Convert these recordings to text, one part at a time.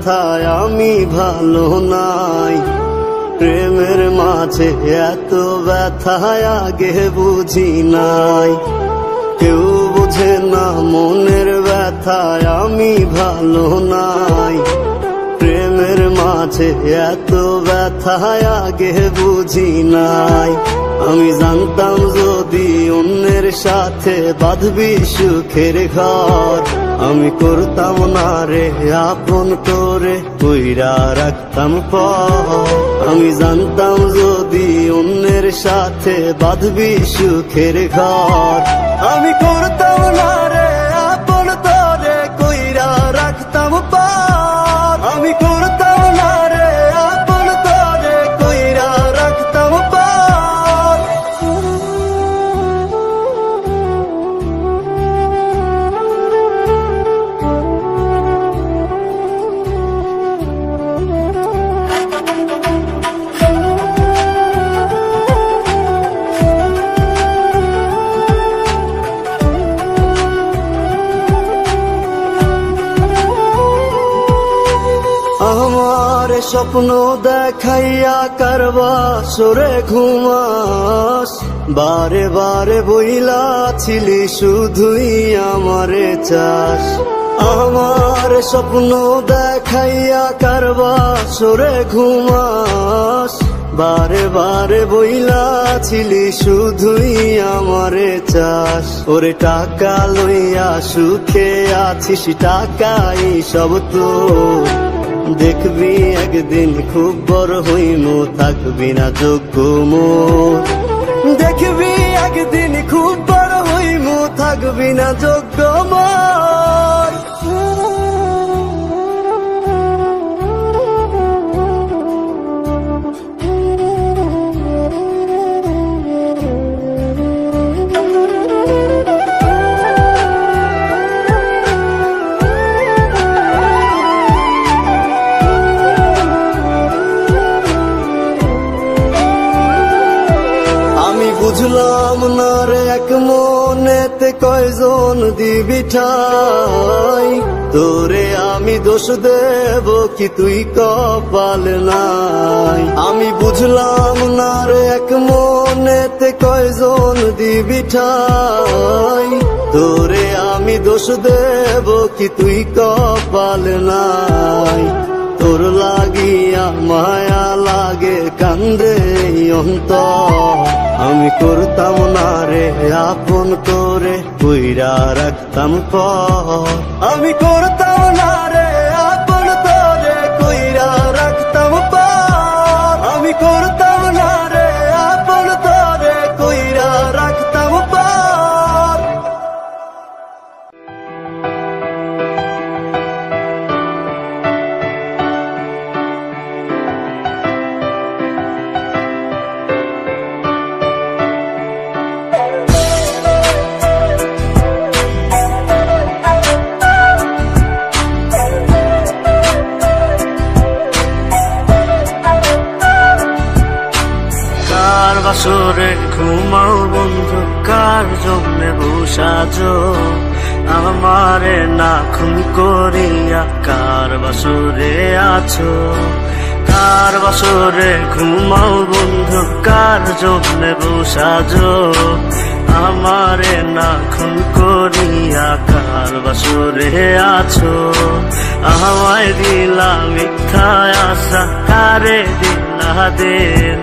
ব্যথায় আমি ভালো নাই। প্রেমের মাঝে এত ব্যথায় আগে বুঝি নাই। কেউ বুঝে না মনের ব্যথায় আমি ভালো নাই। প্রেমের মাঝে এত ব্যথায় আগে বুঝি নাই। আমি জানতাম যদি অন্যের সাথে বাঁধবি সুখের ঘর, আমি করতাম না রে আপন করে কইরা রাখতাম পর। আমি জানতাম যদি অন্যের সাথে বাঁধবি সুখের ঘর, আমি করতাম না রে আপন করে কইরা রাখতাম পর। আমি করতাম না রে আপন করে কইরা রাখতাম পর। আমার স্বপ্ন দেখাইয়া কারবা সরে ঘুমাস, বারে বারে বইলা ছিলি শুধুই আমারে চাস। আমার স্বপ্ন দেখাইয়া কারবা সরে ঘুমাস, বারে বারে বইলা ছিলি শুধুই আমারে চাস। ওরে টাকা লইয়া সুখে আছিস, টাকাই সব তো দেখবি একদিন খুব বড় হইমু, থাকবি না যোগ্য মোর। দেখবি একদিন খুব বড় হইমু, থাকবি না যোগ্য মোর। বুঝলাম না রে এক মনেতে কয়জন দিবি ঠাই, তোরে আমি দোষ দেব কি তুই কপাল নাই। আমি বুঝলাম না রে এক মনেতে কয়জন দিবি ঠাই, তোরে আমি দোষ দেব কি তুই কপাল নাই। তোর লাগিয়া মায়া লাগে কান্দে অন্তর, আমি করতাম না রে আপন করে কইরা রাখতাম পর। আমি করতাম না রে আপন করে কইরা রাখতাম পর। আমি করতাম না রে আপন করে কইরা রাখতাম পর। বাসরে ঘুমাও বন্ধু, কার জন্য বসাজো আমারে না খুন করিয়া, কার বাসরে আছো। কার বাসরে ঘুমাও বন্ধু, কার জন্য বসাজো আমারে না খুন করিয়া, কার বাসরে আছো। আমায় দিলা মিথ্যা আশা, কারে দিলা দিন,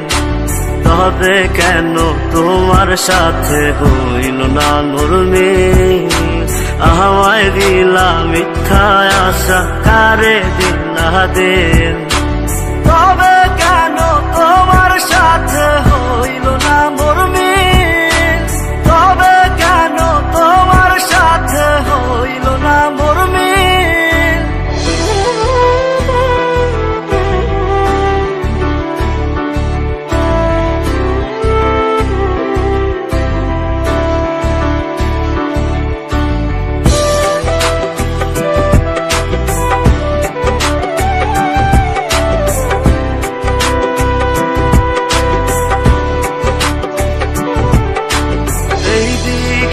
তবে কেন তোমার সাথে হইল না নরমে। আমায় দিলা মিথ্যা আশা, কারে দিলা দিন, তবে কেন তোমার সাথে হইল না নরমে। তবে কেন তোমার সাথে হইল না নরমে।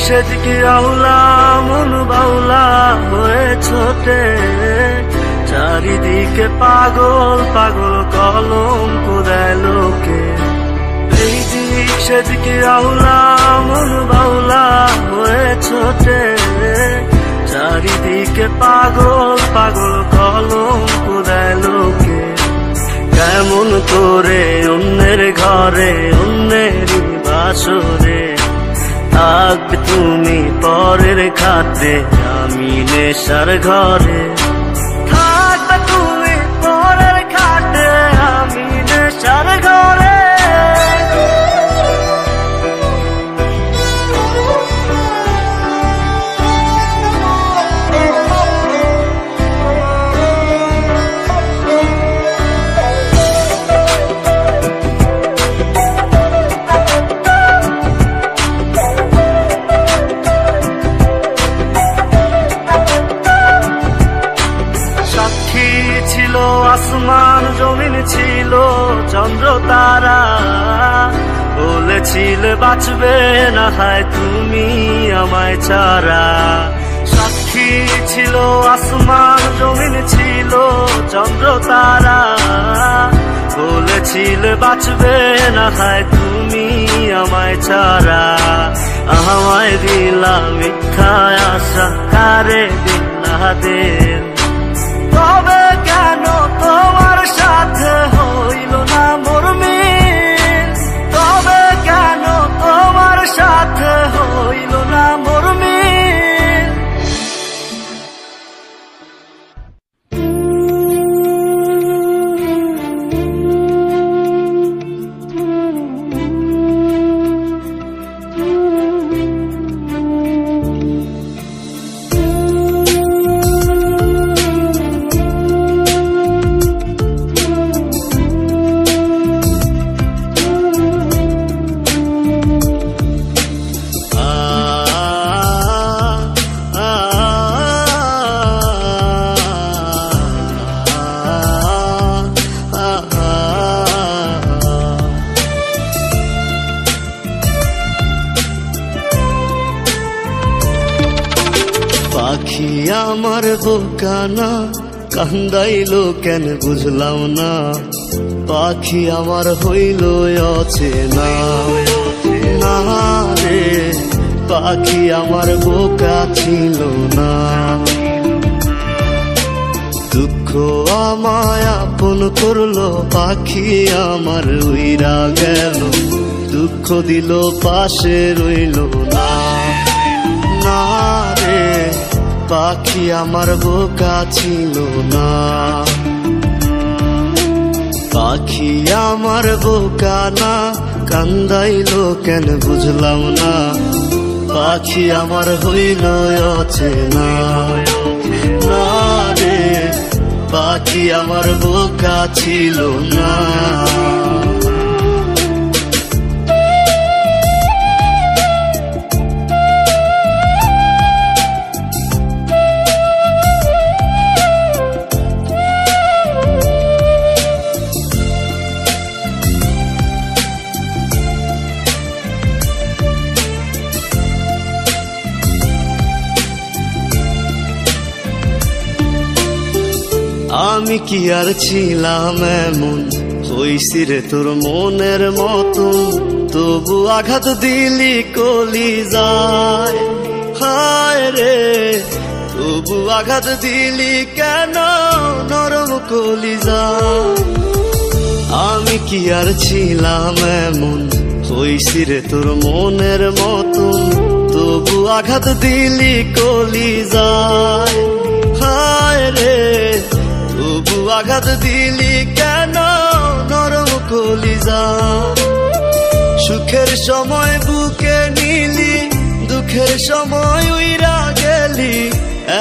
সেদিকে আউলা মন বাউলা হয়ে ছোটে, চারিদিকে পাগল পাগল কলঙ্ক দেয় লোকে, এই দিক সেদিকে আউলা মন বাউলা হয়ে ছোটে, চারিদিকে পাগল পাগল কলঙ্ক দেয় লোকে। কেমন করে অন্যের ঘরে অন্যেরই বাসরে থাকবে তুমি পরের খাতে, আমি নেশার ঘরে থাকবে তুমি পরের খাতে, আমি নেশার ঘরে। আসমান জমিন ছিল চন্দ্র তারা, বলেছিলে বাঁচবে না হয় তুমি আমায় ছাড়া। সাক্ষী ছিল আসমান জমিন ছিল চন্দ্র তারা, বলেছিলে বাঁচবে না হয় তুমি আমায় ছাড়া। আমায় দিলা মিথ্যা আশা, কারে দিলা দিন, তবে কেন তোমার সাথে হইল না মোর মিল, তবে কেন তোমার সাথে হইল না মোর মিল। পাখি আমার বোকানা কান্দাইলো কেন বুঝলাম না, পাখি আমার হইল অচেনা না রে, পাখি আমার বোকা ছিল না। দুঃখ আমায় আপন করলো, পাখি আমার উইরা গেল, দুঃখ দিল পাশে রইল না না রে, পাখি আমার বোকা ছিল না। পাখি আমার বোকা না কান্দাইলো কেন বুঝলাম না, পাখি আমার হইল অচেনা না রে, পাখি আমার বোকা ছিল না। আমি কি আর ছিলাম এমন, হইছি রে তোর মনের মতন, তবু আঘাত দিলি কলিজায়, হায় রে তবু আঘাত দিলি কেন নরম কলিজায়। আমি কি আর ছিলাম এমন, হইছি রে তোর মনের মতন, তবু আঘাত দিলি কলিজায়, হায় রে তবু আঘাত দিলি কেন নরম কলিজায়। সুখের সময় বুকে নিলি, দুঃখের সময় উইরা গেলি,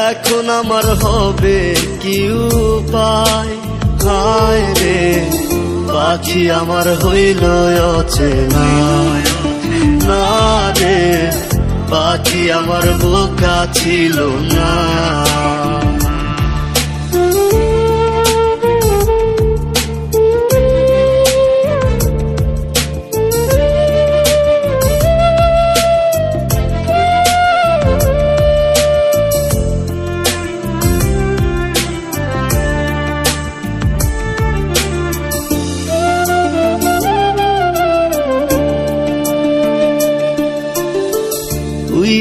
এখন আমার হবে কি উপায়, হায় রে পাখি আমার হইল অচেনা না রে, পাখি আমার বোকা ছিল না।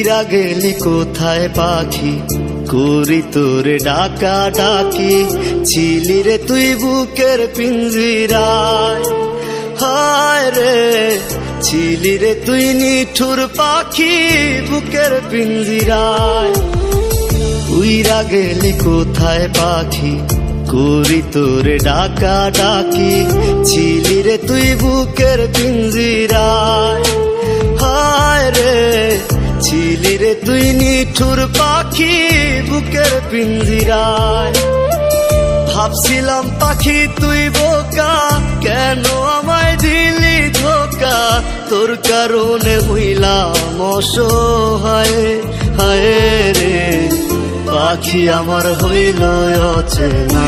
উইরা গেলি কোথায় পাখি, করি তোরে ডাকা ডাকি, ছিলি রে তুই বুকের পিঞ্জিরায়। হায় রে ছিলি রে তুই নিঠুর পাখি বুকের পিঞ্জিরায়। উইরা গেলি কোথায় পাখি, করি তোরে ডাকা ডাকি, ছিলি রে তুই বুকের পিঞ্জিরায়। হায় রে ছিলি রে তুই নিঠুর পাখি বুকের পিঞ্জিরায়। ভাবছিলাম পাখি তুই বোকা, কেন আমায় দিলি ধোকা, তোর কারণে হইলাম অসহায়। হায় রে পাখি আমার হইল অচেনা,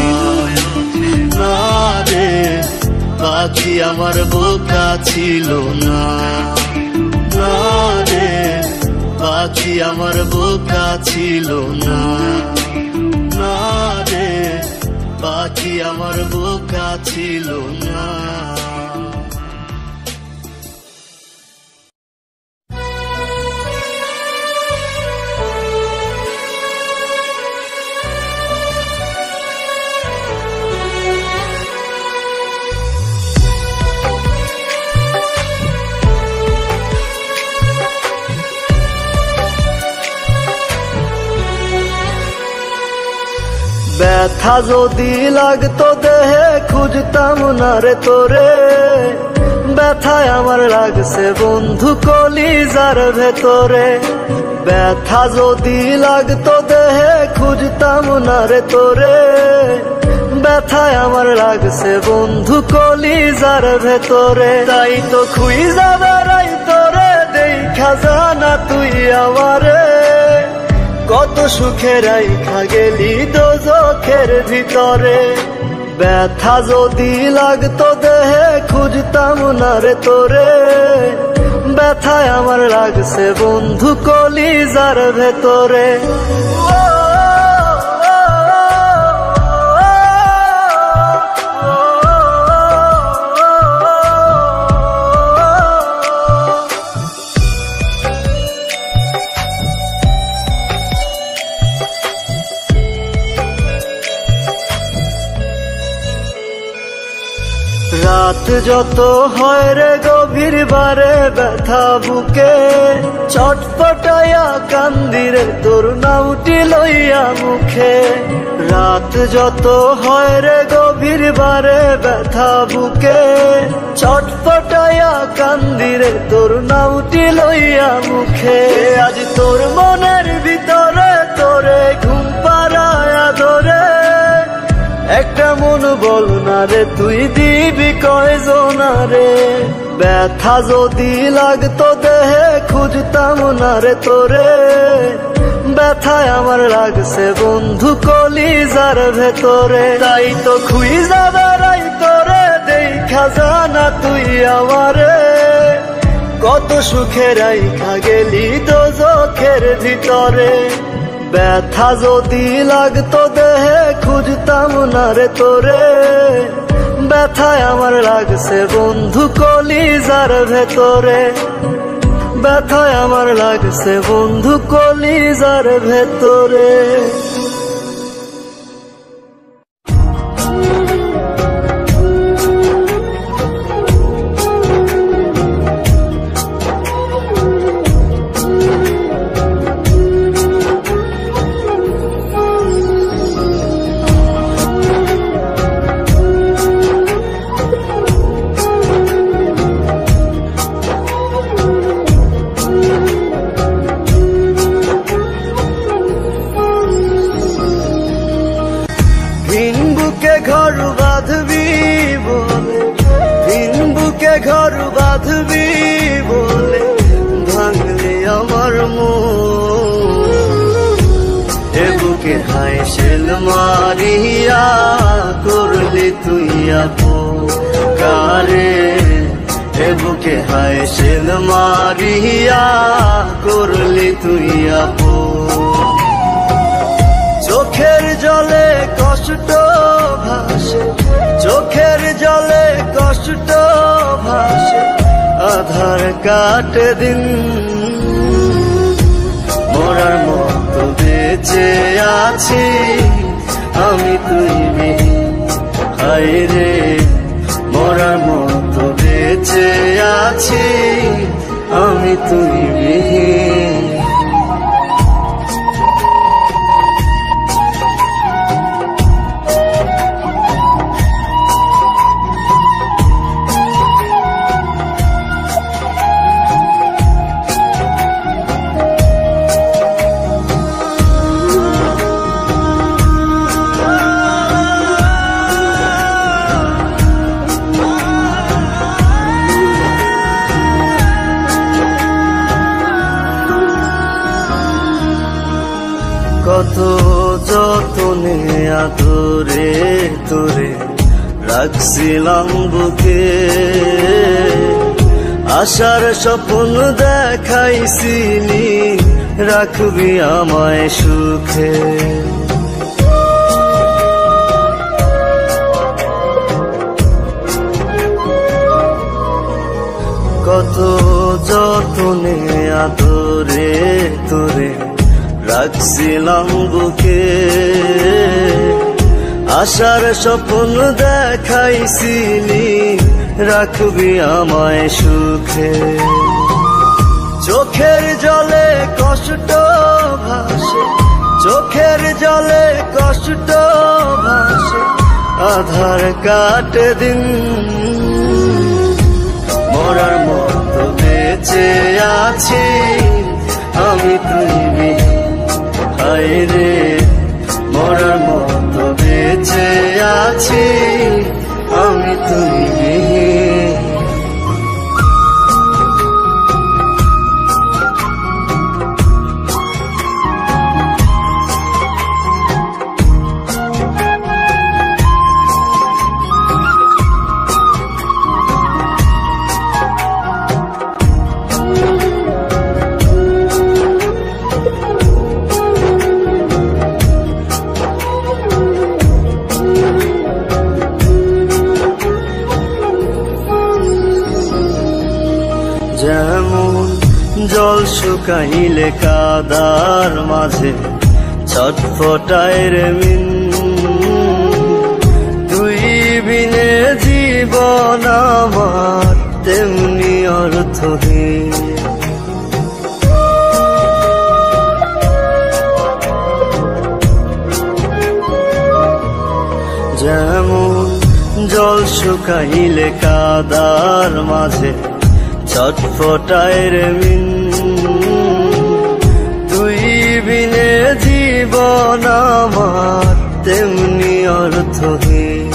না রে পাখি আমার বোকা ছিল না, না রে পাখি আমার বোকা ছিল না, না রে পাখি আমার বোকা ছিল না। ব্যথা যদি লাগতো দেহে খুঁজতাম না রে তোরে, ব্যথায় আমার লাগছে বন্ধু কলিজার ভেতরে। ব্যথা যদি লাগতো দেহে খুঁজতাম না রে তোরে, ব্যথায় আমার লাগছে বন্ধু কলিজার ভেতরে। তাই তো খুঁজা বেড়াই তোরে দেখা জানা তুই আমারে, কত সুখে রাইখা গেলি দোজখের ভিতরে। ব্যথা যদি লাগতো দেহে খুঁজতাম না রে তোরে, ব্যথায় আমার লাগছে বন্ধু কলিজার ভেতরে। রাত যত হয় রে গভীর বারে ব্যথা বুকে, ছটফটাইয়া কান্দিরে তোর নামটি লইয়া মুখে। রাত যত হয় রে গভীর বারে ব্যথা বুকে, ছটফটাইয়া কান্দিরে তোর নামটি লইয়া মুখে। আজ তোর মনের ভিতরে তোরে ঘুম পাড়ায়া ধরে, একটা মন বল না রে তুই দিবি কয়জনা রে। ব্যথা যদি লাগতো দেহে খুঁজতাম না রে তোরে, ব্যথায় আমার লাগছে বন্ধু কলিজার ভেতরে। তাই তো খুঁজা বেড়াই তোরে দেখা জানা তুই আমারে, কত সুখে রাইখা গেলি দোজখের ভিতরে। ব্যথা যদি লাগতো দেহে খুঁজতাম না রে তোরে, ব্যথায় আমার লাগছে বন্ধু কলিজার ভেতরে। ব্যথায় আমার লাগছে বন্ধু কলিজার ভেতরে। ঘর বাঁধবি বলে, দিন বুকে ঘর বাঁধবি বলে ভাঙলে আমার মন। এ বুকে হায় শেল মারিয়া করলি তুই আপন কারে, এ বুকে হায় শেল মারিয়া করলি তুই আপন। চোখের জলে কষ্ট ভাসে, চোখের জলে কষ্ট ভাসে, আধার কাটে দিন। মরার মতো বেঁচে আছি আমি তুই বিহীন। হায় রে মরার মতো বেঁচে আছি আমি তুই বিহীন। কত যতনে আদরে তোরে রাখছিলাম বুকে, আশার স্বপ্ন দেখাইছিলি রাখবি আমায় সুখে। কত যতনে আদরে তোরে রাখছিলাম বুকে, আশার স্বপ্ন দেখাইছিলি রাখবি আমায় সুখে। চোখের জলে কষ্ট ভাসে, চোখের জলে কষ্ট ভাসে, আধার কাটে দিন। মরার মতো বেঁচে আছি আমি তুই বিহীন। হায় রে মরার মতো বেঁচে আছি আমি তুই বিহীন। যেমন জল শুকাইলে কাদার মাঝে ছটফটায় রে মিন, তুই বিনে জীবন আমার তেমনি অর্থহীন। যেমন জল শুকাইলে কাদার মাঝে ছটফটায় রে মিন, তুই বিনে জীবন আমার তেমনি অর্থহীন।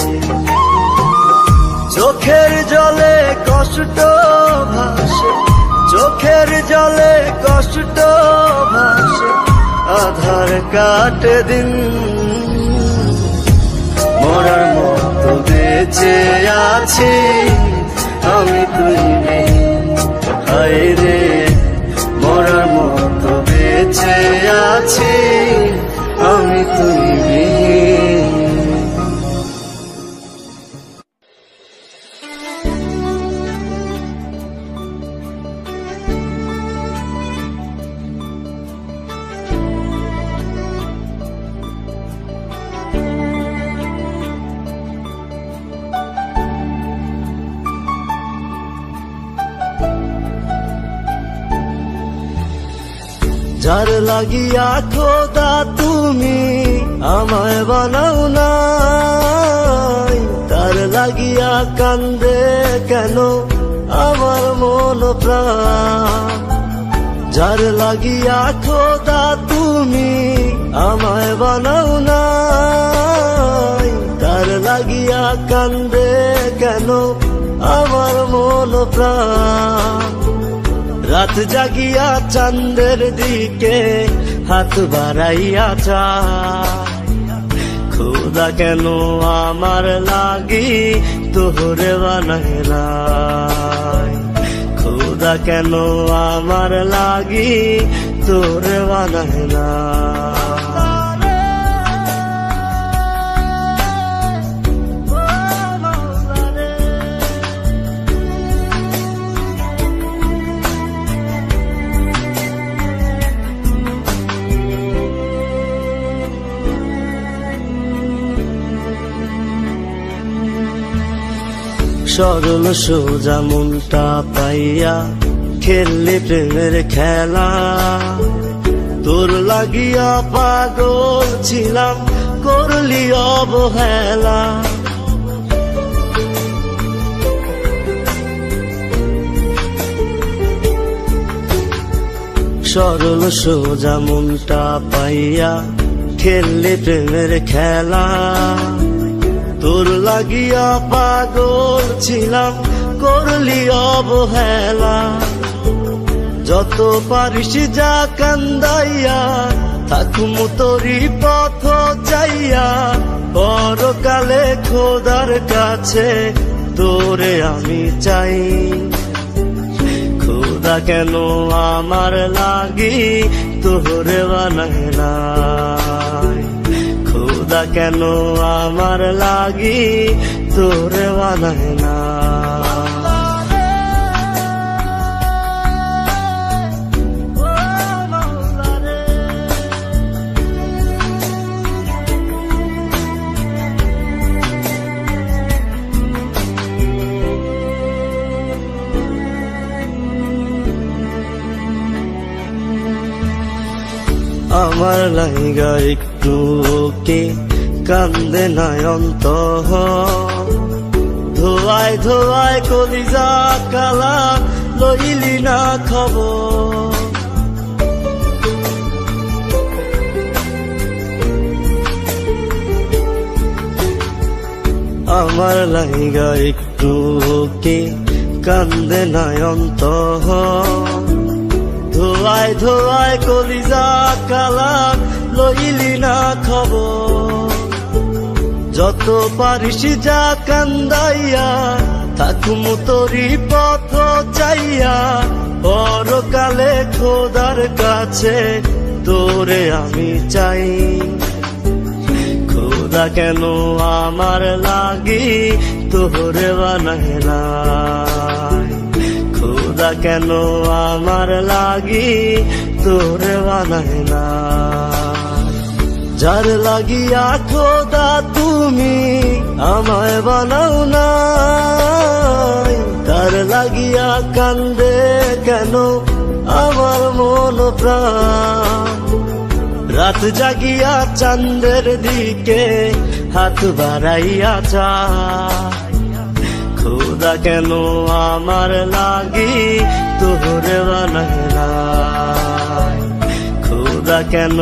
চোখের জলে কষ্ট ভাসে, চোখের জলে কষ্ট ভাসে, আধার কাটে দিন। মরার মতো বেঁচে আছি আমি তুই বিহীন। হায় রে মরার মতো বেঁচে আছি আমি তুই বিহীন। যার লাগিয়া খোদা তুমি আমায় বানাও নাই, তার লাগিয়া কান্দে কেন আমার মন প্রাণ। যার লাগিয়া খোদা তুমি আমায় বানাও নাই, তার লাগিয়া কান্দে কেন আমার মন প্রাণ। রাত জাগিয়া চাঁদের দিকে হাত বাড়াইয়া চায়, খোদা কেন আমার লাগি তোরে বানাইলাই। খোদা কেন আমার লাগি তোরে বানাইলাই। সরল সোজা মনটা পাইয়া খেললে প্রেমের খেলা, তোর লাগিয়া পাগল ছিলাম করলি অবহেলা। সরল সোজা মনটা পাইয়া খেললে প্রেমের খেলা, তোর লাগিয়া পাগল ছিলাম করলি অবহেলা। যত পারিস যা কান্দাইয়া থাকুম তোরি পথ চাইয়া, পরকালে খোদার কাছে তোরে আমি চাই। খোদা কেন আমার লাগি তোরে বানায় নাই, খোদা কেন আমার লাগি তোরে বানায় না। আমার লাইগা একটু কে কান্দে নয়ন্ত, ধোয়ায় ধোয়ায় কলিজা কালা লইলি না খবর। আমার লাইগা একটু কে কান্দে নয়ন্ত, ধোয়ায় ধোয়ায় কলিজা কালা লইলি না খবর। যত পারিস যা কান্দাইয়া থাকুম তোরি পথ চাইয়া, পরকালে খোদার কাছে তোরে আমি চাই। খোদা কেন আমার লাগি তোরে বানায় নাই, খোদা কেন আমার লাগি তোরে বানায় না। যার লাগিয়া খোদা তুমি আমায় বানাও নাই, তার লাগিয়া কান্দে কেন আমার মন প্রাণ। রাত জাগিয়া চাঁদের দিকে হাত বাড়াইয়া চায়, খোদা কেন আমার লাগি তোরে বানায় নাই, খোদা কেন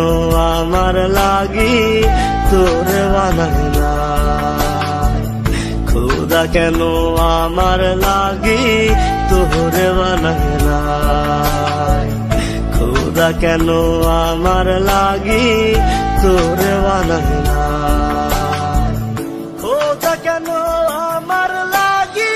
আমার লাগি তোরে বানায় নাই, খোদা কেন আমার লাগি তোরে বানায় নাই, খোদা কেন আমার লাগি তোরে বানায় নাই, খোদা কেন আমার লাগি।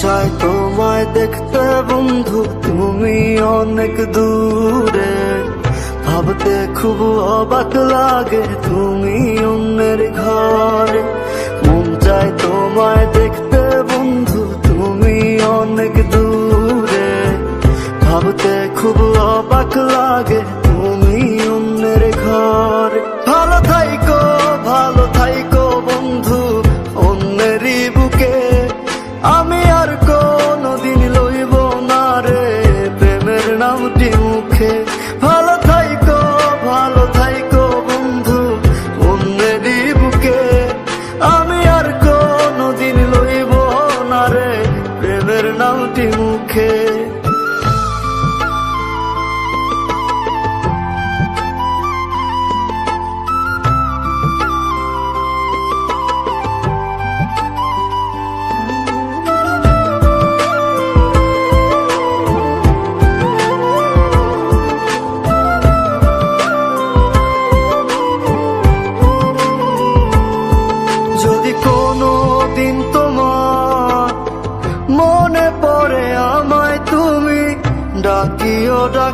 চাই তোমায় দেখতে বন্ধু তুমি অনেক দূরে, ভাবতে খুব অবাক লাগে তুমি অন্যের ঘরে। মন চাই তোমায় দেখতে বন্ধু তুমি অনেক দূরে, ভাবতে খুব অবাক লাগে তুমি অন্যের ঘরে। ভালো থাইকো বন্ধু অন্যেরই বুকে, আমি আর কোনদিন লইব না রে প্রেমের নামটি মুখে। ভালো থাইকো বন্ধু অন্যেরই বুকে, আমি আর কোনদিন লইব না রে প্রেমের নামটি মুখে।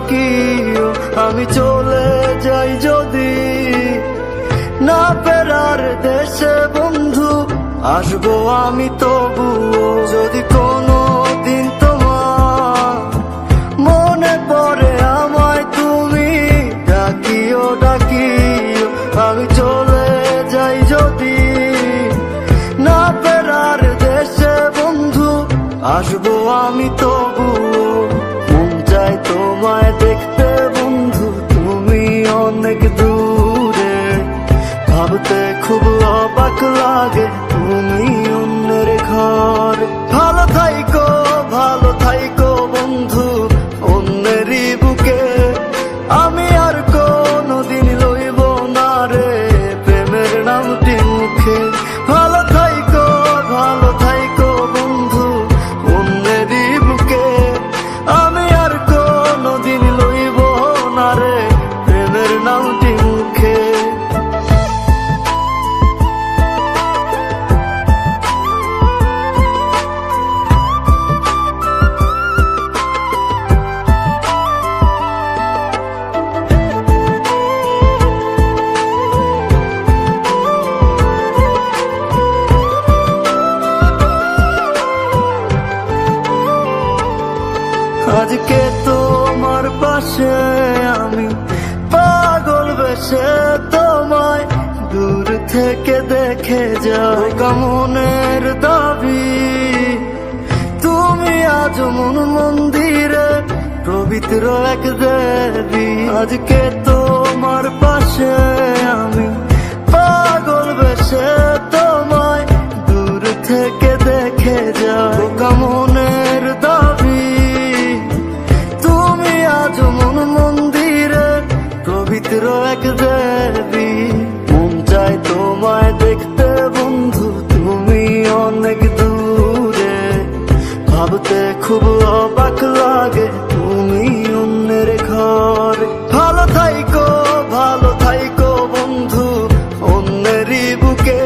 ডাকিও আমি চলে যাই যদি না ফেরার দেশে বন্ধু আসবো আমি তবুও যদি কোনো দিন তোমার মনে পড়ে আমায় তুমি ডাকিও ডাকিও আমি চলে যাই যদি না ফেরার দেশে বন্ধু আসবো আমি তবুও মন চায় তোমায় দেখতে বন্ধু তুমি অনেক দূরে ভাবতে খুব অবাক লাগে তুমি অন্যের ঘর ভালো থাইকো বন্ধু অন্যেরই বুকে আমি আর কোনোদিন লইব না রে প্রেমের নামটি মুখে ভালো থাইকো বন্ধু অন্যেরই বুকে আমি আর কোনোদিন লইব না রে প্রেমের নামটি মুখে আজকে তোমার পাশে আমি পাগল বেশে তোমায় দূর থেকে দেখে যাই মনের দাবি তুমি আজ মন মন্দিরে পবিত্র এক দেবী আজকে তোমার পাশে আমি পাগল বেশে তোমায় দূর থেকে দেখে যাই মনের দাবি আজ মন মন্দিরে পবিত্র এক দেবী মন চায় তোমায় দেখতে বন্ধু তুমি অনেক দূরে ভাবতে খুব অবাক লাগে তুমি অন্যের ঘর ভালো থাইকো বন্ধু অন্যেরই বুকে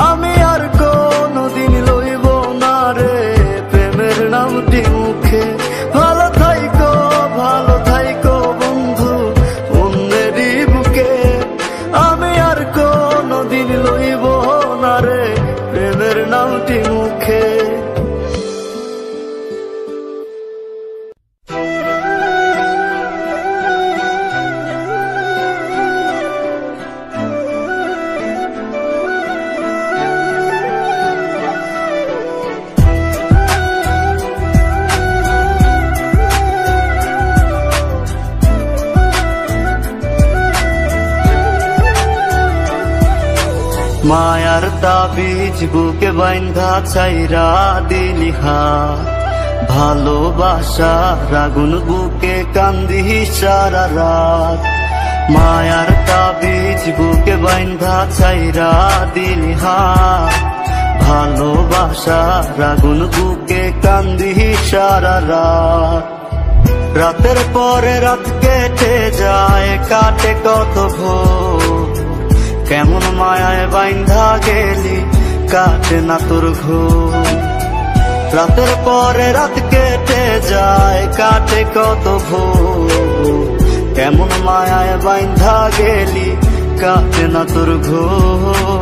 আমি আর কোনোদিন লইব না রে প্রেমের নামটি মুখে ভালো থাইকো বন্ধু অন্যেরই বুকে আমি আর কোনোদিন লইব না রে প্রেমের নামটি মুখে মায়ার তাবিজ বুকে বাইন্ধা ছাইরা দিলি হাত ভালোবাসা রাগুন বুকে কান্দি সারা রাত মায়ার তাবিজ বুকে বাইন্ধা ছাইরা দিলি হাত ভালোবাসা রাগুন বুকে কান্দি সারা রাত রাতের পরে রাত কেটে যায় কাটে কত ভোর কেমন মায়ায় বাইন্ধা গেলি কাটে না তোর ঘুম রাতের পরে রাত কেটে যায় কাটে কত ভোর কেমন মায়ায় বাইন্ধা গেলি কাটে না তোর ঘুম